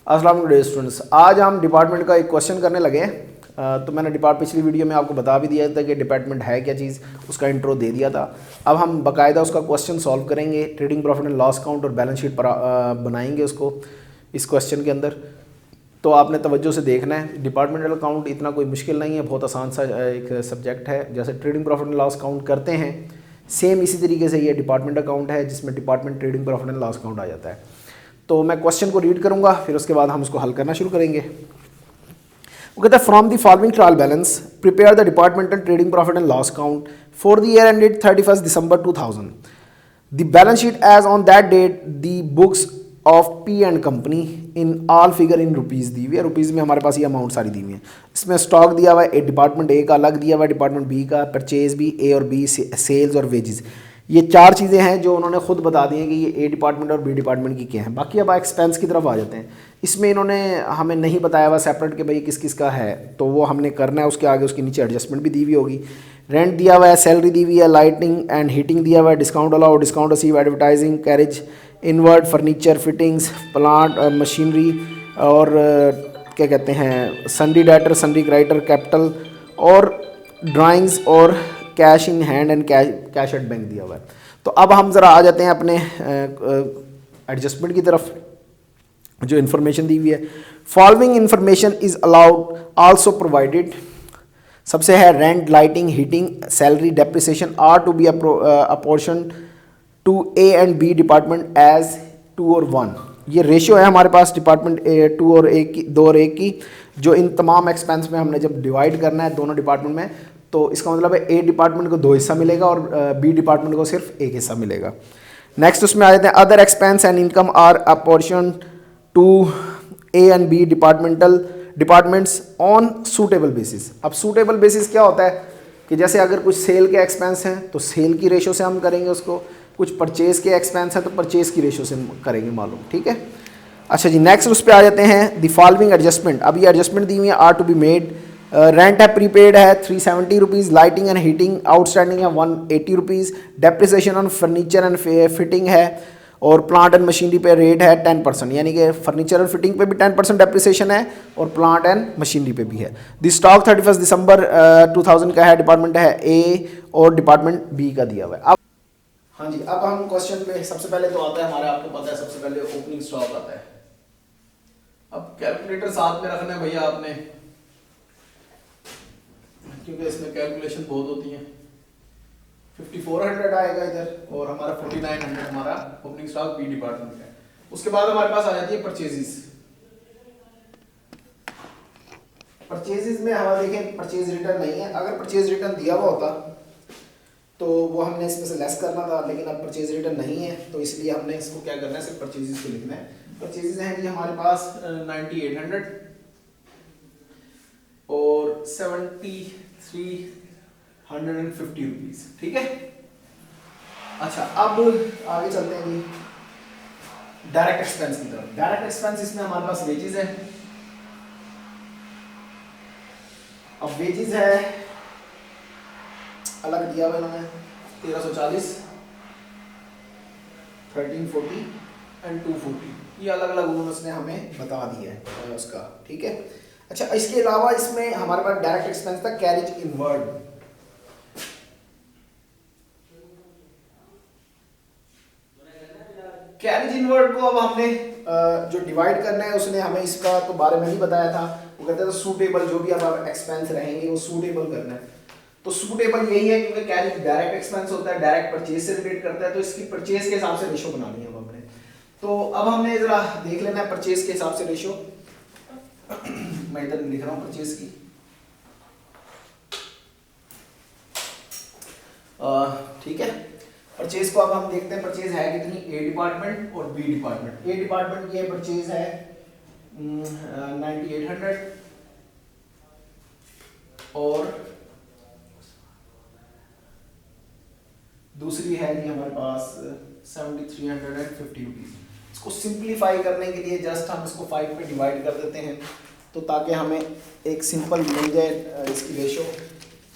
अस्सलाम वालेकुम स्टूडेंट्स, आज हम डिपार्टमेंट का एक क्वेश्चन करने लगे हैं। तो मैंने पिछली वीडियो में आपको बता भी दिया था कि डिपार्टमेंट है क्या चीज़, उसका इंट्रो दे दिया था। अब हम बाकायदा उसका क्वेश्चन सॉल्व करेंगे, trading profit and loss account और बैलेंस शीट पर बनाएंगे उसको इस क्वेश्चन के अंदर। तो आपने तवज्जो से देखना है। डिपार्टमेंटल अकाउंट इतना कोई मुश्किल नहीं है, बहुत आसान सा एक सब्जेक्ट है। जैसे trading profit and loss account करते हैं, सेम इसी तरीके से ये डिपार्टमेंट अकाउंट है जिसमें department trading profit and loss account आ जाता है। तो मैं क्वेश्चन को रीड करूंगा, फिर उसके बाद हम उसको हल करना शुरू करेंगे। वो कहता है from the following trial balance prepare the departmental trading profit and loss account for the year ended 31 December 2000। The balance sheet as on that date the books of P and company in all figure in rupees दी हुई है। Rupees में हमारे पास ये amount सारी दी हुई है। इसमें स्टॉक दिया हुआ है, डिपार्टमेंट ए का अलग दिया हुआ है, डिपार्टमेंट बी का, परचेज भी ए और बी, सेल्स और वेजेस। ये चार चीज़ें हैं जो उन्होंने खुद बता दी हैं कि ये ए डिपार्टमेंट और बी डिपार्टमेंट की क्या है। बाकी अब एक्सपेंस की तरफ आ जाते हैं। इसमें इन्होंने हमें नहीं बताया हुआ सेपरेट कि भाई किस किस का है, तो वो हमने करना है। उसके आगे उसके नीचे एडजस्टमेंट भी दी हुई होगी। रेंट दिया हुआ है, सैलरी दी हुई है, लाइटिंग एंड हीटिंग दिया हुआ है, discount allow, discount receive, advertising, carriage, inward, furniture, fittings, plant, machinery और क्या कहते हैं सन्डी डाइटर, सन्डी क्राइटर, कैपिटल और ड्राइंग्स और cash in hand and cash at bank दिया हुआ है। तो अब हम ज़रा आ जाते हैं अपने एडजस्टमेंट की तरफ। जो इन्फॉर्मेशन दी हुई है, following information is allowed also provided. सबसे है rent, lighting, heating, salary, depreciation are to be apportion to A and B department as 2 और 1। ये रेशियो है हमारे पास डिपार्टमेंट 2 और 1 की, 2 और 1 की, जो इन तमाम एक्सपेंस में हमने जब डिवाइड करना है दोनों डिपार्टमेंट में, तो इसका मतलब है ए डिपार्टमेंट को 2 हिस्सा मिलेगा और बी डिपार्टमेंट को सिर्फ 1 हिस्सा मिलेगा। नेक्स्ट उसमें आ जाते हैं other expense and income are apportion to A and B departments on suitable basis. अब सूटेबल बेसिस क्या होता है कि जैसे अगर कुछ सेल के एक्सपेंस हैं तो सेल की रेशो से हम करेंगे उसको, कुछ परचेज के एक्सपेंस हैं तो परचेज की रेशो से करेंगे मालूम, ठीक है। अच्छा जी, नेक्स्ट उस पर आ जाते हैं द फॉलोइंग एडजस्टमेंट। अब ये एडजस्टमेंट दी हुई है, are to be made. Rent है प्रीपेड है 370 rupees, lighting and heating outstanding है 180 rupees, depreciation on furniture and fitting है और प्लांट एंड मशीनरी पे रेट है 10%, यानी कि फर्नीचर और फिटिंग पे भी 10% डेप्रिसिएशन है और प्लांट एंड मशीनरी पे भी है। द स्टॉक 31 दिसंबर 2000 का है, डिपार्टमेंट है ए और डिपार्टमेंट बी का दिया हुआ है। अब हाँ जी, अब हम क्वेश्चन पे सबसे पहले तो आता है हमारे, आपको पता है सबसे पहले ओपनिंग स्टॉक आता है। अब कैलकुलेटर साथ में रखना है भैया आपने, क्योंकि इसमें कैलकुलेशन बहुत होती हैं। 5400 आएगा इधर और हमारा 4900 हमारा ओपनिंग स्टॉक बी डिपार्टमेंट का है। उसके बाद हमारे पास आ जाती है परचेजेस। परचेजेस में हमारा देखें परचेज रिटर्न नहीं है। अगर परचेज रिटर्न दिया हुआ होता तो वो हमने इसमें से लेस करना था, लेकिन अब परचेज रिटर्न नहीं है तो इसलिए हमने इसको क्या करना है, सिर्फ परचेजेस को लिखना है। परचेजेस हैं जी हमारे पास 9800 और 7350 रुपीज, ठीक है। अच्छा, अब आगे चलते हैं जी डायरेक्ट एक्सपेंस की तरफ। डायरेक्ट एक्सपेंस इसमें हमारे पास वेजेस है। अब वेजेस है अलग दिया हुआ इन्होंने 1340, 1340 एंड 240, ये अलग अलग उन्होंने हमें बता दिया है उसका, ठीक है। अच्छा, इसके अलावा इसमें हमारे पास डायरेक्ट एक्सपेंस था कैरेज इनवर्ड। कैरेज इनवर्ड को अब हमने जो डिवाइड करना है उसने हमें इसका तो बारे में नहीं बताया था। वो कहते हैं सूटेबल, जो भी अब एक्सपेंस रहेंगे वो सूटेबल करना है। तो सूटेबल यही है क्योंकि कैरेज डायरेक्ट एक्सपेंस होता है, डायरेक्ट परचेज से रिलेट करता है, तो इसकी परचेज के हिसाब से रेशो बनानी है अब हमने। तो अब हमने जरा देख लेना है परचेज के हिसाब से रेशो। मैं इधर लिख रहा हूं परचेज की, ठीक है। परचेज को अब हम देखते हैं परचेज है कितनी, ए डिपार्टमेंट और बी डिपार्टमेंट। ए डिपार्टमेंट की परचेज है 9800 और दूसरी है जी हमारे पास 7350 रुपीज। इसको सिंप्लीफाई करने के लिए जस्ट हम इसको 5 पे डिवाइड कर देते हैं, तो ताकि हमें एक सिंपल मिल जाए इसकी रेशो।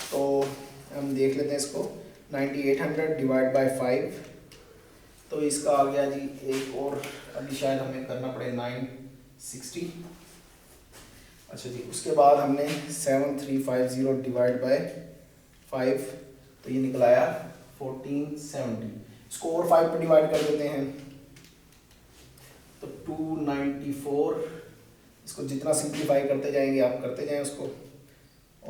तो हम देख लेते हैं इसको, 9800 डिवाइड बाय 5, तो इसका आ गया जी एक और, अभी शायद हमें करना पड़े 9 60। अच्छा जी, उसके बाद हमने 7350 डिवाइड बाय 5, तो ये निकल आया 1470। इसको और 5 पर डिवाइड कर देते हैं तो 294। इसको जितना सिंप्लीफाई करते जाएंगे आप करते जाएं उसको,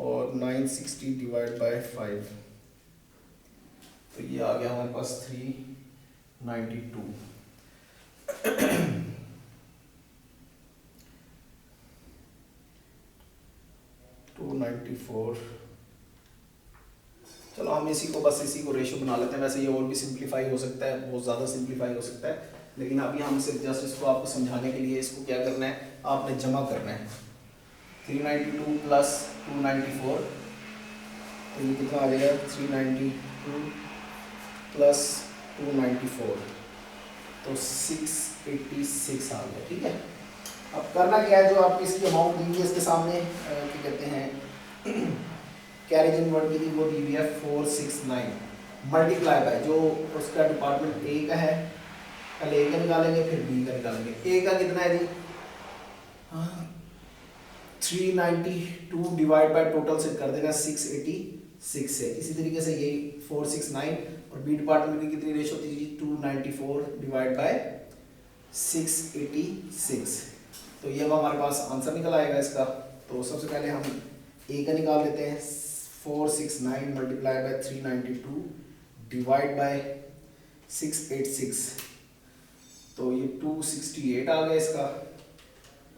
और 960 डिवाइड बाय 5, तो ये आ गया हमारे पास 392। 294। चलो हम इसी को बस इसी को रेशो बना लेते हैं। वैसे ये और भी सिंप्लीफाई हो सकता है, बहुत ज़्यादा सिंप्लीफाई हो सकता है, लेकिन अभी हम सिर्फ जस्ट इसको आपको समझाने के लिए इसको क्या करना है, आपने जमा करना है। 392 प्लस 294, तो ये कितना आ जाएगा, 392 प्लस 294, तो 686 आ गया। ठीक है, अब करना क्या है, जो आपकी इसकी अमाउंट दी हुई है इसके सामने क्या कहते हैं कैरेज इनवर्ड की थी, वो दी हुई है 469 मल्टीप्लाई बाय जो उसका डिपार्टमेंट ए का है, पहले ए का निकालेंगे फिर बी का निकालेंगे। ए का कितना है जी, 392 डिवाइड बाय टोटल से कर देना 686 से। इसी तरीके से यही 469, और बी डिपार्टमेंट की कितनी रेशो थी जी, 294 डिवाइड बाय 686। तो ये अब हमारे पास आंसर निकल आएगा इसका। तो सबसे पहले हम ए का निकाल लेते हैं, 469 मल्टीप्लाई बाय 392 डिवाइड बाय 686, तो ये 268 आ गया इसका।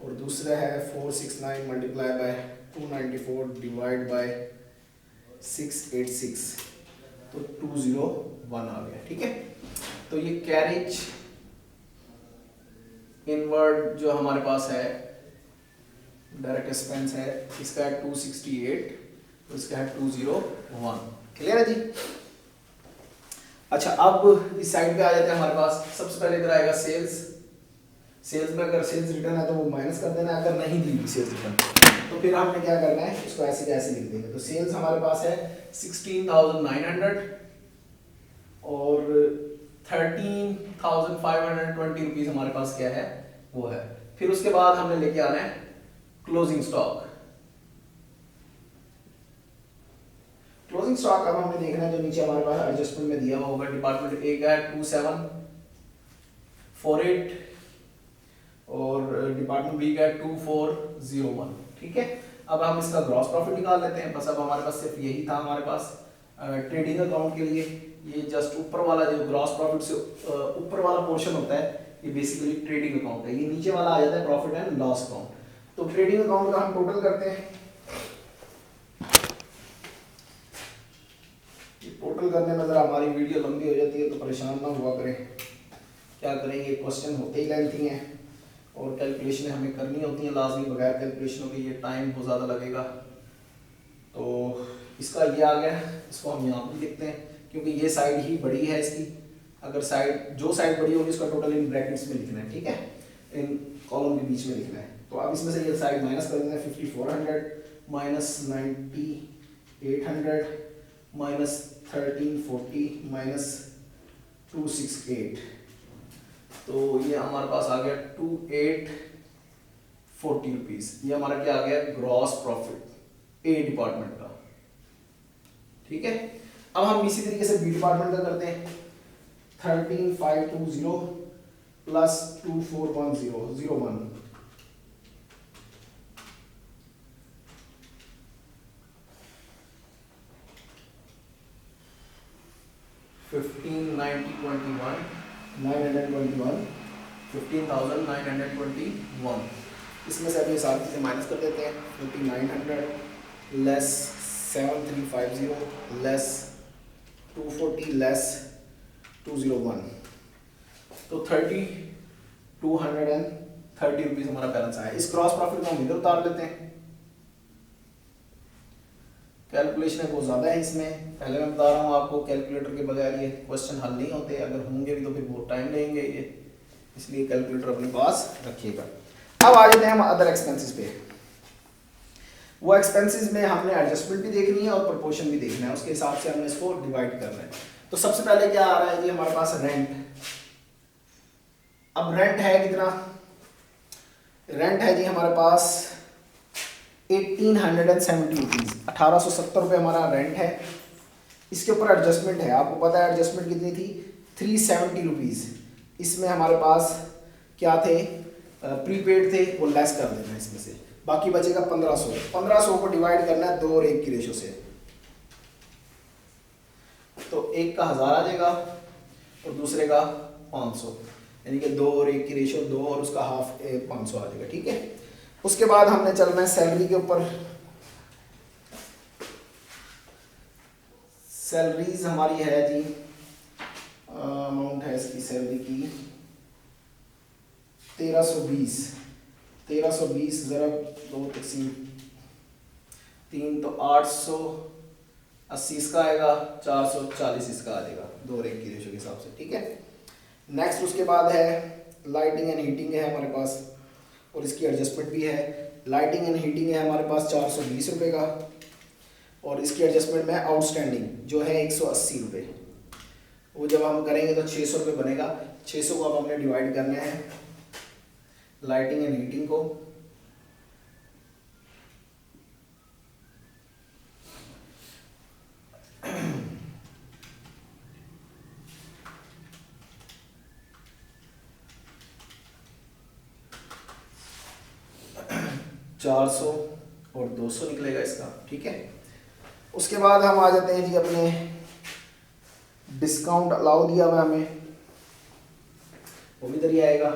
और दूसरा है 469 मल्टीप्लाई बाय 294 डिवाइड बाय 686, तो 201 आ गया। ठीक है, तो ये कैरेज इनवर्ड जो हमारे पास है डायरेक्ट एक्सपेंस है, इसका है 268, तो इसका है 201। क्लियर है जी। अच्छा, अब इस साइड पे आ जाते हैं हमारे पास। सबसे पहले इधर आएगा सेल्स। सेल्स में अगर सेल्स रिटर्न है तो वो माइनस कर देना है, अगर नहीं दी सेल्स रिटर्न तो फिर हमने क्या करना है, इसको ऐसे कैसे लिख देंगे। तो सेल्स हमारे पास है 16,900 और 13,520 रुपीज हमारे पास क्या है, वो है। फिर उसके बाद हमने लेके आना है क्लोजिंग स्टॉक। क्लोजिंग स्टॉक अब हमें देखना है, जो नीचे हमारे पास एडजस्टमेंट में दिया हुआ होगा। डिपार्टमेंट ए का है 2748 और डिपार्टमेंट बी का है 2401। ठीक है, अब हम इसका ग्रॉस प्रॉफिट निकाल लेते हैं। बस अब हमारे पास सिर्फ यही था हमारे पास ट्रेडिंग अकाउंट के लिए। ये जस्ट ऊपर वाला जो ग्रॉस प्रॉफिट से ऊपर वाला पोर्शन होता है, ये बेसिकली ट्रेडिंग अकाउंट है। ये नीचे वाला आ जाता है प्रॉफिट एंड लॉस अकाउंट। तो ट्रेडिंग अकाउंट का हम टोटल करते हैं। टोटल करने में जरा हमारी वीडियो लंबी हो जाती है, तो परेशान ना हुआ करें। क्या करेंगे, क्वेश्चन होते ही लेंथी हैं और कैलकुलेशन हमें करनी होती हैं लाजमी, बगैर कैलकुलेशनों के ये टाइम बहुत ज़्यादा लगेगा। तो इसका ये आ गया, इसको हम यहाँ पर लिखते हैं क्योंकि ये साइड ही बड़ी है इसकी। अगर साइड जो साइड बड़ी होगी उसका टोटल इन ब्रैकेट्स में लिखना है। ठीक है, इन कॉलम के बीच में लिखना है। तो अब इसमें से ये साइड माइनस कर देना है। 5400 माइनस 9800 माइनस 1340 माइनस 268, तो ये हमारे पास आ गया 2840 रुपीज। ये हमारा क्या आ गया, ग्रॉस प्रॉफिट ए डिपार्टमेंट का। ठीक है, अब हम इसी तरीके से बी डिपार्टमेंट का करते हैं। 13520 प्लस 241001, 15,921 15,921। इसमें से अपनी सारी चीज़ें माइनस कर देते हैं। 5900 लेस 7350 लेस 240 लेस 201, तो 3230 रुपीज़ हमारा बैलेंस आया। इस क्रॉस प्रॉफिट को हम इधर उतार लेते हैं। कैलकुलेशन बहुत ज़्यादा है इसमें, पहले मैं बता रहा हूँ आपको, कैलकुलेटर के बगैर ये क्वेश्चन हल नहीं होते। अगर होंगे भी तो फिर बहुत टाइम लेंगे ये, इसलिए कैलकुलेटर अपने पास रखिएगा। अब आ जाते हैं हम अदर एक्सपेंसेस पे। वो एक्सपेंसेस में हमने एडजस्टमेंट भी देखनी है और प्रोपोर्शन भी देखना है, उसके हिसाब से हमने इसको डिवाइड करना है। तो सबसे पहले क्या आ रहा है जी हमारे पास, रेंट। अब रेंट है कितना, रेंट है जी हमारे पास 1870 रुपीज़, 1870 रुपये हमारा रेंट है। इसके ऊपर एडजस्टमेंट है, आपको पता है एडजस्टमेंट कितनी थी, 370 रुपीज़। इसमें हमारे पास क्या थे, प्रीपेड थे, वो लेस कर देना है इसमें से, बाकी बचेगा 1500। 1500 को डिवाइड करना है 2 और 1 की रेशो से, तो एक का 1000 आ जाएगा और दूसरे का 500, यानी कि 2 और 1 की रेशो 2 और उसका हाफ 500 आ जाएगा। ठीक है, उसके बाद हमने चलना है सैलरी के ऊपर। सैलरीज हमारी है जी, अमाउंट है इसकी सैलरी की 1320। 1320 ज़रा 2 तकसीम 3 तो 880 इसका आएगा, 440 इसका आ जाएगा, 2 और 1 की रेशो के हिसाब से। ठीक है, नेक्स्ट उसके बाद है लाइटिंग एंड हीटिंग है हमारे पास, और इसकी एडजस्टमेंट भी है। लाइटिंग एंड हीटिंग है हमारे पास 420 रुपये का, और इसकी एडजस्टमेंट में आउटस्टैंडिंग जो है 180 रुपये। वो जब हम करेंगे तो 600 रुपये बनेगा। 600 को अब हमने डिवाइड करना है लाइटिंग एंड हीटिंग को। $400 और 200 निकलेगा इसका। ठीक है, उसके बाद हम आ जाते हैं जी अपने डिस्काउंट अलाउ दिया हुआ हमें, वो भी इधर ही आएगा।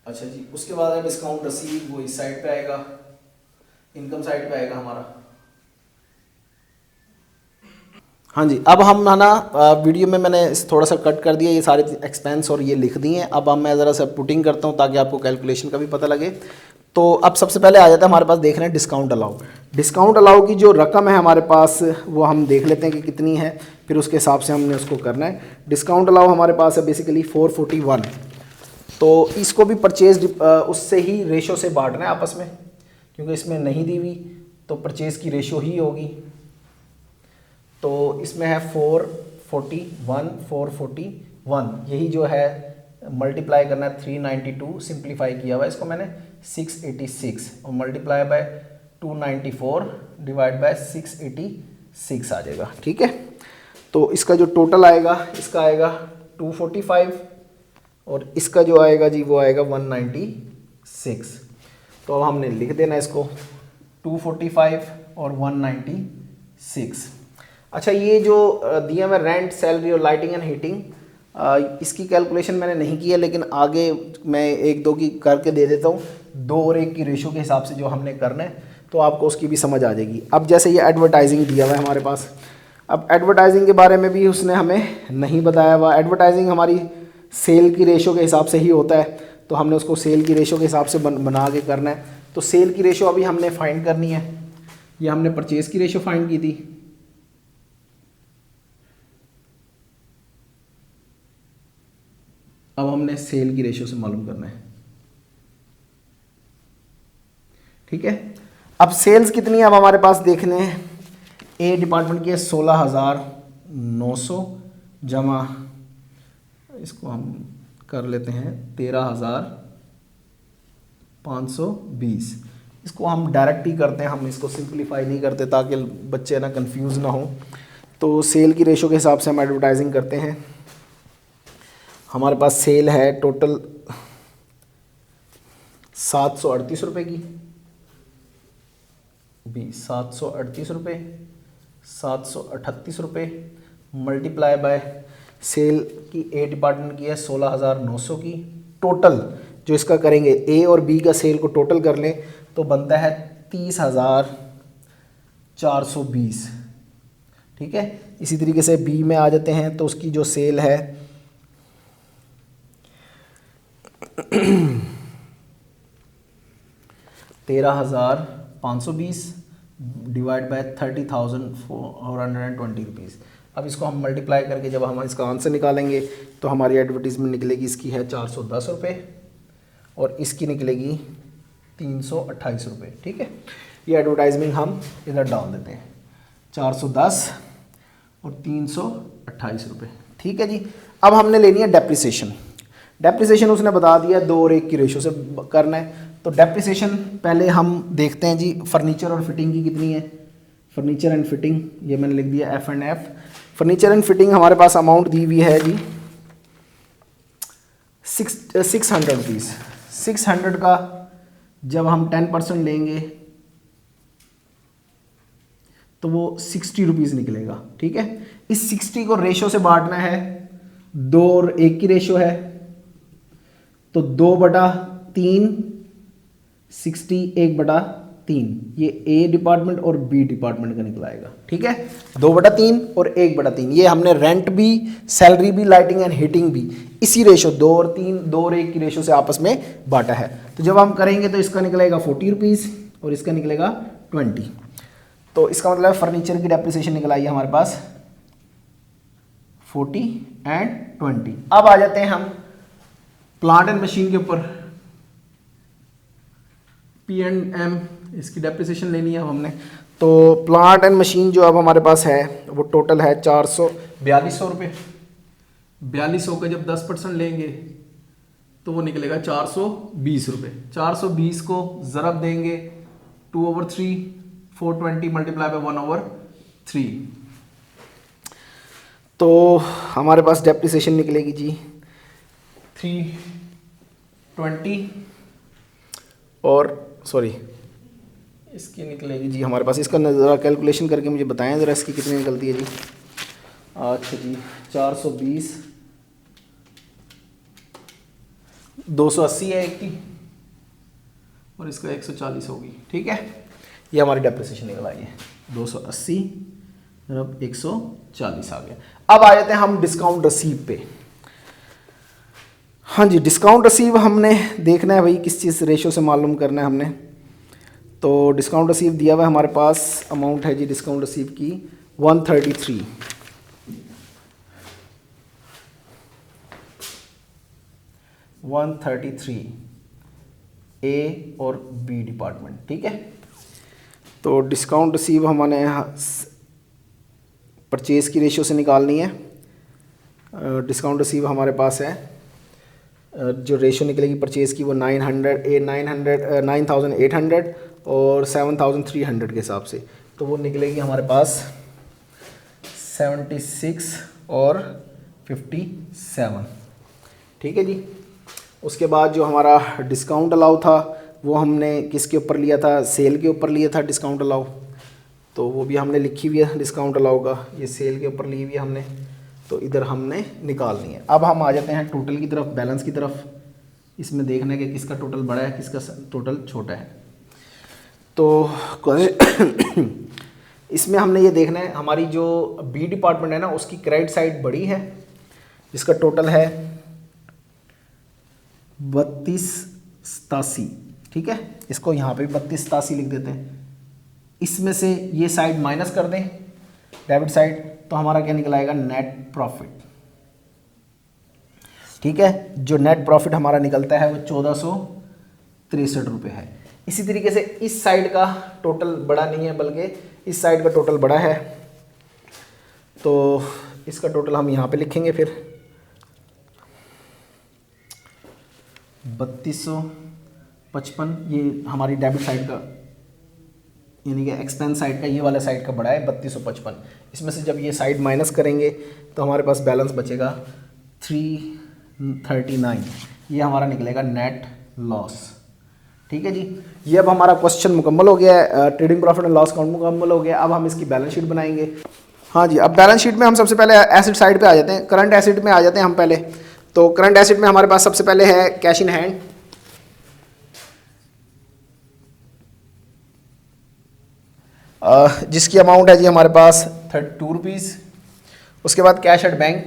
अच्छा जी, उसके बाद है डिस्काउंट रसीद, वो इस साइड पे आएगा, इनकम साइड पे आएगा हमारा। हाँ जी, अब हम है ना वीडियो में मैंने थोड़ा सा कट कर दिया, ये सारे एक्सपेंस और ये लिख दिए हैं। अब मैं ज़रा सा पुटिंग करता हूँ ताकि आपको कैलकुलेशन का भी पता लगे। तो अब सबसे पहले आ जाता है हमारे पास, देख रहे हैं डिस्काउंट अलाउ। डिस्काउंट अलाउ की जो रकम है हमारे पास वो हम देख लेते हैं कि कितनी है, फिर उसके हिसाब से हमने उसको करना है। डिस्काउंट अलाउ हमारे पास है बेसिकली 441। तो इसको भी परचेज उससे ही रेशो से बांटना है आपस में, क्योंकि इसमें नहीं दी हुई तो परचेज़ की रेशो ही होगी। तो इसमें है 441, 441, यही जो है मल्टीप्लाई करना है 392, सिंप्लीफाई किया हुआ है इसको मैंने 686, और मल्टीप्लाई बाय 294 डिवाइड बाय 686 आ जाएगा। ठीक है, तो इसका जो टोटल आएगा, इसका आएगा 245, और इसका जो आएगा जी वो आएगा 196। तो अब हमने लिख देना इसको 245 और 196। अच्छा, ये जो दिया हुआ रेंट, सैलरी और लाइटिंग एंड हीटिंग, इसकी कैलकुलेशन मैंने नहीं की है, लेकिन आगे मैं 1-2 की करके दे देता हूँ। 2 और 1 की रेशो के हिसाब से जो हमने करना है, तो आपको उसकी भी समझ आ जाएगी। अब जैसे ये एडवर्टाइजिंग दिया हुआ है हमारे पास, अब एडवर्टाइजिंग के बारे में भी उसने हमें नहीं बताया हुआ। एडवर्टाइजिंग हमारी सेल की रेशो के हिसाब से ही होता है, तो हमने उसको सेल की रेशो के हिसाब से बना के करना है। तो सेल की रेशो अभी हमने फाइंड करनी है। ये हमने परचेज़ की रेशो फाइंड की थी, अब हमने सेल की रेशो से मालूम करना है। ठीक है, अब सेल्स कितनी है अब हमारे पास देखने हैं। ए डिपार्टमेंट की है 16,900 जमा, इसको हम कर लेते हैं 13,520। इसको हम डायरेक्ट ही करते हैं, हम इसको सिंप्लीफाई नहीं करते ताकि बच्चे ना कंफ्यूज ना हो। तो सेल की रेशो के हिसाब से हम एडवर्टाइजिंग करते हैं। हमारे पास सेल है टोटल 738 रुपये की, 738 रुपये, 738 रुपये मल्टीप्लाई बाय सेल की ए डिपार्टमेंट की है 16,900 की। टोटल जो इसका करेंगे, ए और बी का सेल को टोटल कर लें तो बनता है 30,420। ठीक है, इसी तरीके से बी में आ जाते हैं, तो उसकी जो सेल है 13,520 डिवाइड बाय 30,420 रुपीज़। अब इसको हम मल्टीप्लाई करके जब हम इसका आंसर निकालेंगे तो हमारी एडवर्टीज़मेंट निकलेगी, इसकी है 410 रुपये और इसकी निकलेगी 328 रुपये। ठीक है, ये एडवर्टाइजमेंट हम इधर डाल देते हैं, 410 और 328 रुपये। ठीक है जी, अब हमने लेनी है डेप्रिसिएशन। डेप्रिसिएशन उसने बता दिया 2 और 1 की रेशो से करना है। तो डेप्रिसिएशन पहले हम देखते हैं जी, फर्नीचर और फिटिंग की कितनी है। फर्नीचर एंड फिटिंग ये मैंने लिख दिया F&F। फर्नीचर एंड फिटिंग हमारे पास अमाउंट दी हुई है जी 600 रुपीज़। 600 का जब हम 10% लेंगे तो वो 60 रुपीज़ निकलेगा। ठीक है, इस 60 को रेशो से बांटना है, 2 और 1 की रेशो है, तो 2/3 60 1/3 ये A डिपार्टमेंट और B डिपार्टमेंट का निकलाएगा। ठीक है, 2/3 और 1/3 ये हमने रेंट भी, सैलरी भी, लाइटिंग एंड हीटिंग भी इसी रेशो 2 और 1 की रेशो से आपस में बांटा है। तो जब हम करेंगे तो इसका निकलेगा 40 रुपीज़ और इसका निकलेगा 20। तो इसका मतलब फर्नीचर की डेप्रिसिएशन निकल आई है हमारे पास 40 एंड 20। अब आ जाते हैं हम प्लांट एंड मशीन के ऊपर। P&M इसकी डेप्रिसिएशन लेनी है हमने। तो प्लांट एंड मशीन जो अब हमारे पास है वो टोटल है 4200 रुपये। 4200 का जब 10% लेंगे तो वो निकलेगा 420 रुपये। 420 को ज़रब देंगे 2/3, 420 मल्टीप्लाई बाय 1/3, तो हमारे पास डेप्रिसिएशन निकलेगी जी 320 और सॉरी इसकी निकलेगी जी हमारे पास, इसका ज़रा कैलकुलेशन करके मुझे बताएं ज़रा इसकी कितनी निकलती है जी। अच्छा जी 420 280 है एक की और इसका 140 होगी। ठीक है, ये हमारी डेप्रिसिएशन निकल आई है 280 अब 140 आ गया। अब आ जाते हैं हम डिस्काउंट रसीव पे। हाँ जी, डिस्काउंट रसीव हमने देखना है भाई किस चीज़ रेशो से मालूम करना है हमने। तो डिस्काउंट रसीव दिया हुआ है हमारे पास, अमाउंट है जी डिस्काउंट रसीव की 133। 133 A और B डिपार्टमेंट। ठीक है, तो डिस्काउंट रसीव हमने परचेज़ की रेशो से निकालनी है। डिस्काउंट रसीव हमारे पास है, जो रेशो निकलेगी परचेज़ की वो 9800 और 7300 के हिसाब से, तो वो निकलेगी हमारे पास 76 और 57। ठीक है जी, उसके बाद जो हमारा डिस्काउंट अलाउ था वो हमने किसके ऊपर लिया था, सेल के ऊपर लिया था डिस्काउंट अलाउ, तो वो भी हमने लिखी हुई है डिस्काउंट अलाउ का, ये सेल के ऊपर ली हुई है हमने, तो इधर हमने निकालनी है। अब हम आ जाते हैं टोटल की तरफ, बैलेंस की तरफ। इसमें देखना है कि किसका टोटल बड़ा है किसका टोटल छोटा है। तो इसमें हमने ये देखना है हमारी जो बी डिपार्टमेंट है ना उसकी क्रेडिट साइड बड़ी है जिसका टोटल है 3287। ठीक है, इसको यहाँ पे 3287 लिख देते हैं। इसमें से ये साइड माइनस कर दें डेबिट साइड, तो हमारा क्या निकल आएगा नेट प्रॉफिट। ठीक है, जो नेट प्रॉफिट हमारा निकलता है वो 1463 रुपये है। इसी तरीके से इस साइड का टोटल बड़ा नहीं है बल्कि इस साइड का टोटल बड़ा है, तो इसका टोटल हम यहाँ पे लिखेंगे फिर 3255। ये हमारी डेबिट साइड का यानी कि एक्सपेंस साइड का, ये वाला साइड का बड़ा है 3255। इसमें से जब ये साइड माइनस करेंगे तो हमारे पास बैलेंस बचेगा 339। ये हमारा निकलेगा नेट लॉस। ठीक है जी, ये अब हमारा क्वेश्चन मुकम्मल हो गया है, trading profit and loss account मुकम्मल हो गया। अब हम इसकी बैलेंस शीट बनाएंगे। हाँ जी, अब बैलेंस शीट में हम सबसे पहले एसेट साइड पे आ जाते हैं, करंट एसेट में आ जाते हैं हम पहले। तो करंट एसेट में हमारे पास सबसे पहले है कैश इन हैंड, जिसकी अमाउंट है जी हमारे पास 32 रुपीज़। उसके बाद कैश एट बैंक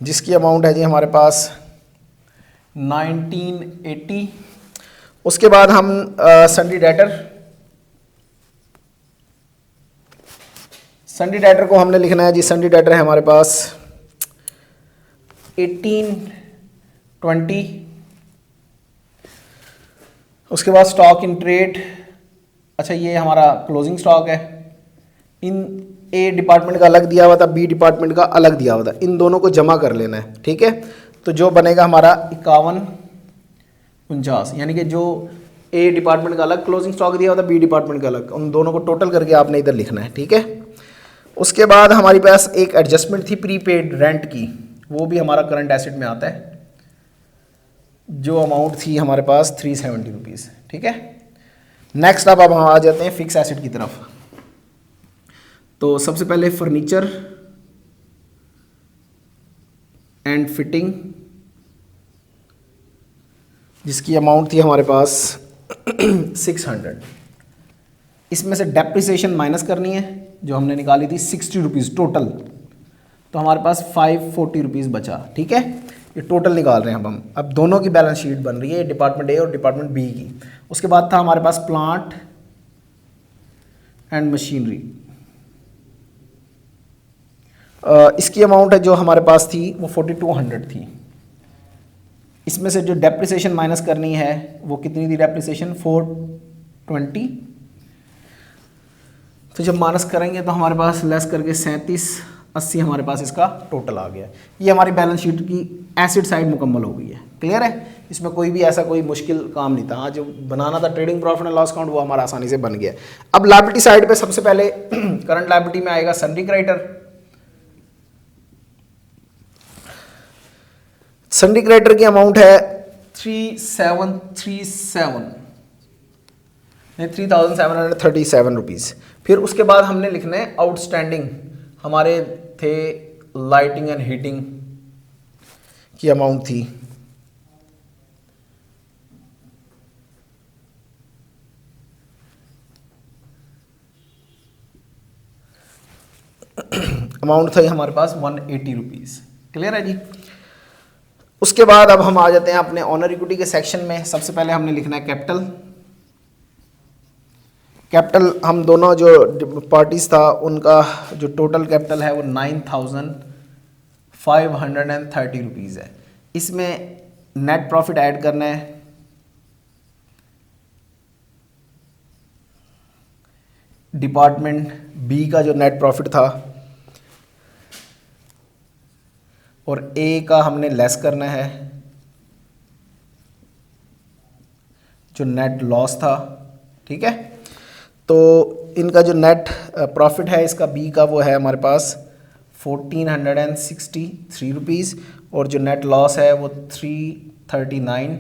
जिसकी अमाउंट है जी हमारे पास 1980। उसके बाद हम सन्डी डेटर, सन्डी डेटर को हमने लिखना है जी, सन्डी डेटर है हमारे पास 1820। उसके बाद स्टॉक इन ट्रेड, अच्छा ये हमारा क्लोजिंग स्टॉक है, इन ए डिपार्टमेंट का अलग दिया हुआ था, बी डिपार्टमेंट का अलग दिया हुआ था, इन दोनों को जमा कर लेना है, ठीक है। तो जो बनेगा हमारा 5149, यानी कि जो ए डिपार्टमेंट का अलग क्लोजिंग स्टॉक दिया हुआ था, बी डिपार्टमेंट का अलग, उन दोनों को टोटल करके आपने इधर लिखना है, ठीक है। उसके बाद हमारे पास एक एडजस्टमेंट थी प्रीपेड रेंट की, वो भी हमारा करंट एसेट में आता है, जो अमाउंट थी हमारे पास 370 रुपीज़, ठीक है। नेक्स्ट अब हम आ जाते हैं फिक्स एसेट की तरफ। तो सबसे पहले फर्नीचर एंड फिटिंग, जिसकी अमाउंट थी हमारे पास 600। इसमें से डेप्रिसिएशन माइनस करनी है, जो हमने निकाली थी 60 रुपीज़ टोटल, तो हमारे पास 540 रुपीज़ बचा, ठीक है। ये टोटल निकाल रहे हैं हम। अब दोनों की बैलेंस शीट बन रही है, डिपार्टमेंट ए और डिपार्टमेंट बी की। उसके बाद था हमारे पास प्लांट एंड मशीनरी, इसकी अमाउंट है जो हमारे पास थी वो 4200 थी। इसमें से जो डेप्रिसिएशन माइनस करनी है वो कितनी थी, डेप्रिसिएशन 420। तो जब माइनस करेंगे तो हमारे पास लेस करके 3780 हमारे पास इसका टोटल आ गया। ये हमारी बैलेंस शीट की एसिड साइड मुकम्मल हो गई है, क्लियर है। इसमें कोई भी ऐसा कोई मुश्किल काम नहीं था। हाँ, जो बनाना था trading profit and loss account वो हमारा आसानी से बन गया। अब लायबिलिटी साइड पे सबसे पहले करंट लायबिलिटी में आएगा सन्ड्री क्रेडिटर। सन्ड्री क्रेडिटर की अमाउंट है 3737 रुपीज़। फिर उसके बाद हमने लिखना है आउटस्टैंडिंग, हमारे थे लाइटिंग एंड हीटिंग की अमाउंट थी अमाउंट था हमारे पास 180 रुपीज़, क्लियर है जी। उसके बाद अब हम आ जाते हैं अपने ऑनर इक्विटी के सेक्शन में। सबसे पहले हमने लिखना है कैपिटल। कैपिटल हम दोनों जो पार्टीज था उनका जो टोटल कैपिटल है वो 9530 रुपीज़ है। इसमें नेट प्रॉफिट ऐड करना है, डिपार्टमेंट बी का जो नेट प्रॉफिट था और ए का हमने लेस करना है जो नेट लॉस था, ठीक है। तो इनका जो नेट प्रॉफिट है इसका बी का वो है हमारे पास 1463 रुपीज़ और जो नेट लॉस है वो 339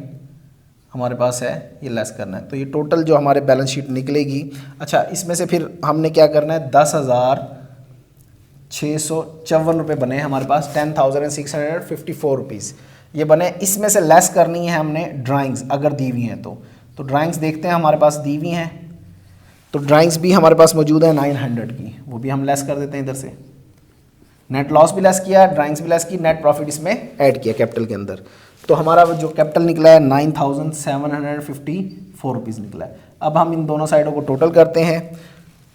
हमारे पास है, ये लेस करना है। तो ये टोटल जो हमारे बैलेंस शीट निकलेगी। अच्छा, इसमें से फिर हमने क्या करना है, 10,654 रुपये बने हमारे पास, 10,654 रुपीज़ ये बने। इसमें से लेस करनी है हमने ड्राइंग्स, अगर दी हुई हैं तो ड्राइंग्स देखते हैं हमारे पास दी हुई हैं। तो ड्राइंग्स भी हमारे पास मौजूद है 900 की, वो भी हम लेस कर देते हैं इधर से। नेट लॉस भी लेस किया, ड्राइंग्स भी लेस की, नेट प्रॉफिट इसमें ऐड किया कैपिटल के अंदर। तो हमारा जो कैपिटल निकला है 9754 रुपीज़ निकला है। अब हम इन दोनों साइडों को टोटल करते हैं,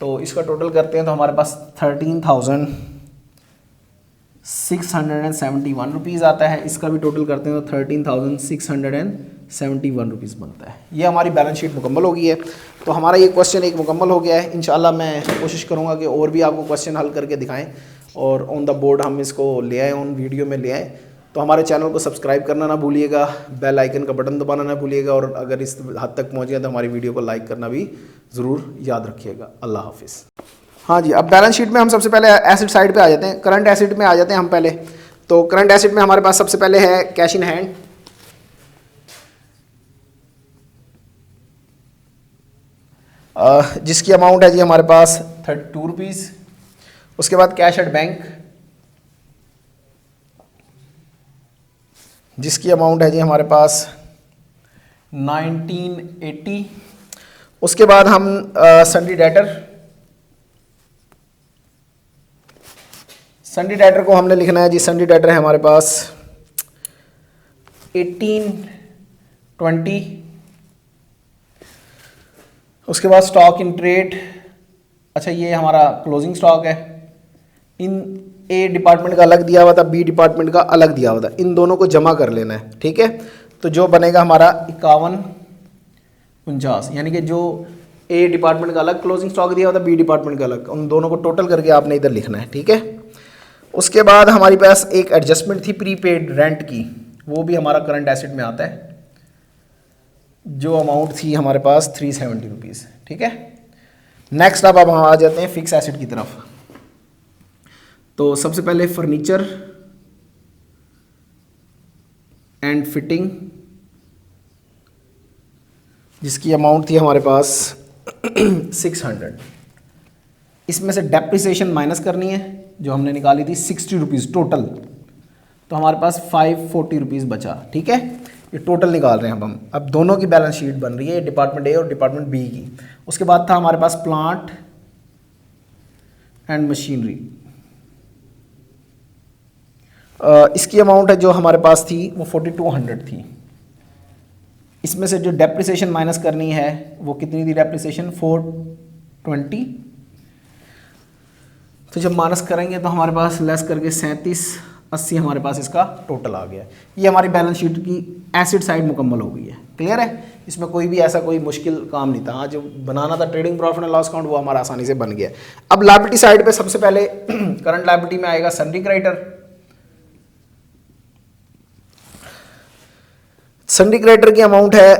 तो इसका टोटल करते हैं तो हमारे पास 13,671 रुपीज़ आता है। इसका भी टोटल करते हैं तो 13,671 रुपीज़ बनता है। ये हमारी बैलेंस शीट मुकम्मल हो गई है। तो हमारा ये क्वेश्चन एक मुकम्मल हो गया है। इंशाल्लाह मैं कोशिश करूँगा कि और भी आपको क्वेश्चन हल करके दिखाएं और ऑन द बोर्ड हम इसको ले आए, ऑन वीडियो में ले आएँ। तो हमारे चैनल को सब्सक्राइब करना ना भूलिएगा, बेल आइकन का बटन दबाना ना भूलिएगा और अगर इस हद तक पहुँच गया तो हमारी वीडियो को लाइक करना भी ज़रूर याद रखिएगा। अल्लाह हाफिज़। हाँ जी, अब बैलेंस शीट में हम सबसे पहले एसेट साइड पे आ जाते हैं, करंट एसेट में आ जाते हैं हम पहले। तो करंट एसेट में हमारे पास सबसे पहले है कैश इन हैंड, जिसकी अमाउंट है जी हमारे पास 32 रुपीज़। उसके बाद कैश एट बैंक, जिसकी अमाउंट है जी हमारे पास 1980। उसके बाद हम सन्ड्री डेटर, सन्ड्री डेटर को हमने लिखना है जी, सन्ड्री डेटर है हमारे पास 1820। उसके बाद स्टॉक इन ट्रेड, अच्छा ये हमारा क्लोजिंग स्टॉक है। इन ए डिपार्टमेंट का अलग दिया हुआ था, बी डिपार्टमेंट का अलग दिया हुआ था, इन दोनों को जमा कर लेना है, ठीक है। तो जो बनेगा हमारा 5149, यानी कि जो ए डिपार्टमेंट का अलग क्लोजिंग स्टॉक दिया हुआ था, बी डिपार्टमेंट का अलग, उन दोनों को टोटल करके आपने इधर लिखना है, ठीक है। उसके बाद हमारे पास एक एडजस्टमेंट थी प्रीपेड रेंट की, वो भी हमारा करंट एसेट में आता है, जो अमाउंट थी हमारे पास 370 रुपीज़, ठीक है। नेक्स्ट अब हम आ जाते हैं फिक्स एसेट की तरफ। तो सबसे पहले फर्नीचर एंड फिटिंग, जिसकी अमाउंट थी हमारे पास 600। इसमें से डेप्रिसिएशन माइनस करनी है, जो हमने निकाली थी 60 रुपीज़ टोटल, तो हमारे पास 540 रुपीज़ बचा, ठीक है। ये टोटल निकाल रहे हैं हम। अब दोनों की बैलेंस शीट बन रही है, डिपार्टमेंट ए और डिपार्टमेंट बी की। उसके बाद था हमारे पास प्लांट एंड मशीनरी, इसकी अमाउंट है जो हमारे पास थी वो 4200 थी। इसमें से जो डेप्रिसिएशन माइनस करनी है वो कितनी थी, डेप्रिसिएशन 420। तो जब माइनस करेंगे तो हमारे पास लेस करके 3780 हमारे पास इसका टोटल आ गया। ये हमारी बैलेंस शीट की एसिड साइड मुकम्मल हो गई है। क्लियर है, इसमें कोई भी ऐसा कोई मुश्किल काम नहीं था। हाँ, जो बनाना था trading profit and loss account वो हमारा आसानी से बन गया। अब लायबिलिटी साइड पे सबसे पहले करंट लायबिलिटी में आएगा सन्डी क्रेडिटर। सन्डी क्रेडिटर की अमाउंट है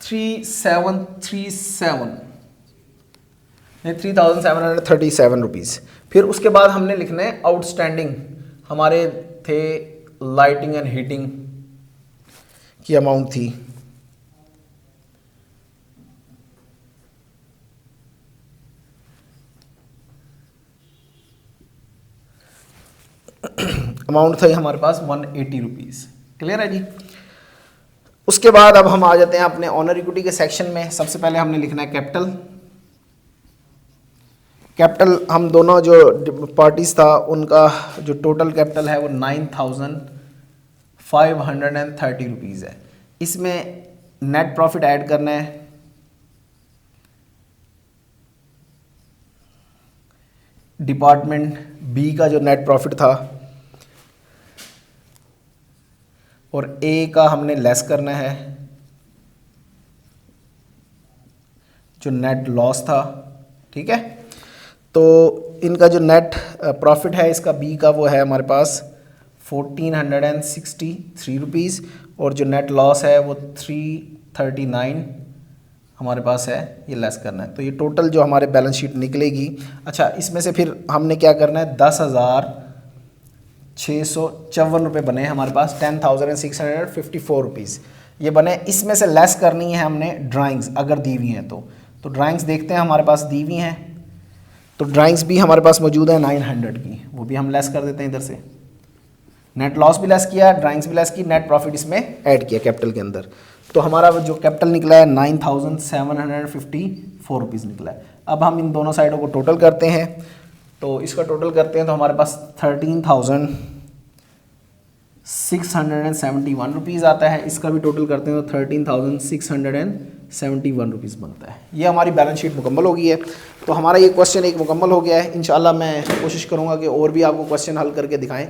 3737 रुपीज़। फिर उसके बाद हमने लिखना है आउटस्टैंडिंग, हमारे थे लाइटिंग एंड हीटिंग की अमाउंट थी अमाउंट था हमारे पास 180 रुपीज़। क्लियर है जी। उसके बाद अब हम आ जाते हैं अपने ऑनर इक्विटी के सेक्शन में। सबसे पहले हमने लिखना है कैपिटल। कैपिटल हम दोनों जो पार्टीज था उनका जो टोटल कैपिटल है वो 9530 रुपीज़ है। इसमें नेट प्रॉफिट ऐड करना है, डिपार्टमेंट बी का जो नेट प्रॉफिट था और ए का हमने लेस करना है जो नेट लॉस था, ठीक है। तो इनका जो नेट प्रॉफिट है इसका बी का वो है हमारे पास 1463 रुपीज़ और जो नेट लॉस है वो 339 हमारे पास है, ये लेस करना है। तो ये टोटल जो हमारे बैलेंस शीट निकलेगी। अच्छा, इसमें से फिर हमने क्या करना है, 10,654 रुपये बने हमारे पास, 10,654 रुपीज़ ये बने। इसमें से लेस करनी है हमने ड्राइंग्स, अगर दी हुई हैं तो ड्राइंग्स देखते हैं हमारे पास दी हुई हैं। तो ड्राइंग्स भी हमारे पास मौजूद है 900 की, वो भी हम लेस कर देते हैं इधर से। नेट लॉस भी लेस किया, ड्राइंग्स भी लेस की, नेट प्रॉफिट इसमें ऐड किया कैपिटल के अंदर। तो हमारा जो कैपिटल निकला है 9754 रुपीज़ निकला है। अब हम इन दोनों साइडों को टोटल करते हैं, तो इसका टोटल करते हैं तो हमारे पास 13,671 रुपीज़ आता है। इसका भी टोटल करते हैं तो 13,671 रुपीज़ बनता है। ये हमारी बैलेंस शीट मुकम्मल हो गई है। तो हमारा ये क्वेश्चन एक मुकम्मल हो गया है। इंशाल्लाह मैं कोशिश करूँगा कि और भी आपको क्वेश्चन हल करके दिखाएं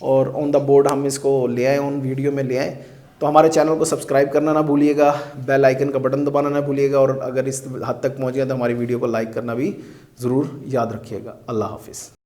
और ऑन द बोर्ड हम इसको ले आएँ, ऑन वीडियो में ले आएँ। तो हमारे चैनल को सब्सक्राइब करना ना भूलिएगा, बेल आइकन का बटन दबाना ना भूलिएगा और अगर इस हद तक पहुँच गया तो हमारी वीडियो को लाइक करना भी ज़रूर याद रखिएगा। अल्लाह हाफिज़।